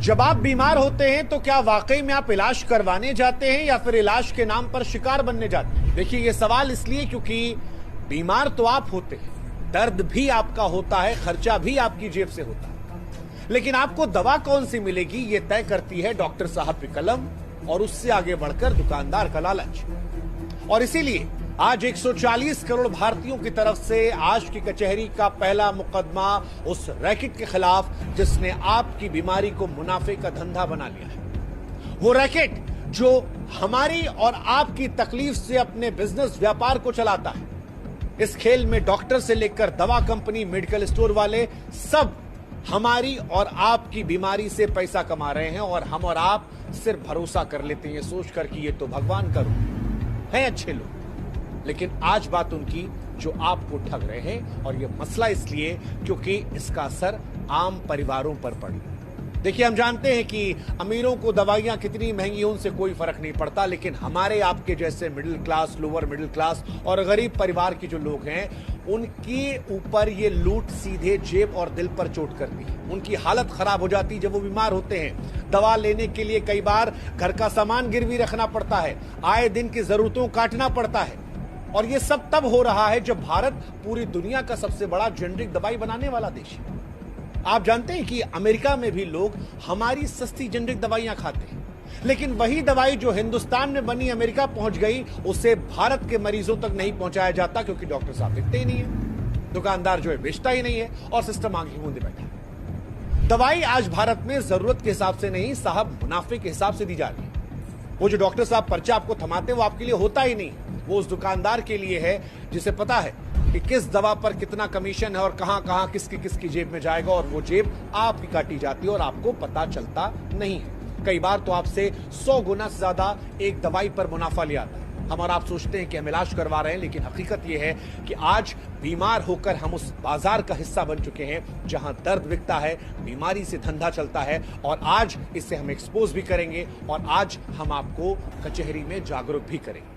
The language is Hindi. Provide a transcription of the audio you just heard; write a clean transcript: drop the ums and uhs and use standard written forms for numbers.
जब आप बीमार होते हैं तो क्या वाकई में आप इलाज करवाने जाते हैं या फिर इलाज के नाम पर शिकार बनने जाते हैं? देखिए, ये सवाल इसलिए क्योंकि बीमार तो आप होते हैं, दर्द भी आपका होता है, खर्चा भी आपकी जेब से होता है, लेकिन आपको दवा कौन सी मिलेगी ये तय करती है डॉक्टर साहब की कलम और उससे आगे बढ़कर दुकानदार का लालच। और इसीलिए आज 140 करोड़ भारतीयों की तरफ से आज की कचहरी का पहला मुकदमा उस रैकेट के खिलाफ जिसने आपकी बीमारी को मुनाफे का धंधा बना लिया है। वो रैकेट जो हमारी और आपकी तकलीफ से अपने बिजनेस व्यापार को चलाता है। इस खेल में डॉक्टर से लेकर दवा कंपनी, मेडिकल स्टोर वाले सब हमारी और आपकी बीमारी से पैसा कमा रहे हैं और हम और आप सिर्फ भरोसा कर लेते हैं सोचकर कि ये तो भगवान का रूप है, अच्छे लोग। लेकिन आज बात उनकी जो आपको ठग रहे हैं, और यह मसला इसलिए क्योंकि इसका असर आम परिवारों पर पड़ी। देखिए, हम जानते हैं कि अमीरों को दवाइयां कितनी महंगी हो उनसे कोई फर्क नहीं पड़ता, लेकिन हमारे आपके जैसे middle class, lower middle class और गरीब परिवार के जो लोग हैं, उनके ऊपर ये लूट सीधे जेब और दिल पर चोट करती है। उनकी हालत खराब हो जाती है जब वो बीमार होते हैं। दवा लेने के लिए कई बार घर का सामान गिरवी रखना पड़ता है, आए दिन की जरूरतों काटना पड़ता है। और ये सब तब हो रहा है जब भारत पूरी दुनिया का सबसे बड़ा जेनरिक दवाई बनाने वाला देश है। आप जानते हैं कि अमेरिका में भी लोग हमारी सस्ती जेनरिक दवाइयां खाते हैं, लेकिन वही दवाई जो हिंदुस्तान में बनी अमेरिका पहुंच गई, उसे भारत के मरीजों तक नहीं पहुंचाया जाता क्योंकि डॉक्टर साहब दिखते ही नहीं है, दुकानदार जो है बेचता ही नहीं है और सिस्टम आंखें मूंदे बैठा है। दवाई आज भारत में जरूरत के हिसाब से नहीं साहब, मुनाफे के हिसाब से दी जा रही है। वो जो डॉक्टर साहब पर्चा आपको थमाते हैं वो आपके लिए होता ही नहीं, वो उस दुकानदार के लिए है जिसे पता है कि किस दवा पर कितना कमीशन है और कहां कहां किसकी किसकी जेब में जाएगा, और वो जेब आपकी काटी जाती है और आपको पता चलता नहीं है। कई बार तो आपसे 100 गुना से ज्यादा एक दवाई पर मुनाफा ले आता है। हम और आप सोचते हैं कि हम इलाज करवा रहे हैं, लेकिन हकीकत यह है कि आज बीमार होकर हम उस बाजार का हिस्सा बन चुके हैं जहां दर्द बिकता है, बीमारी से धंधा चलता है, और आज इसे हम एक्सपोज भी करेंगे और आज हम आपको कचहरी में जागरूक भी करेंगे।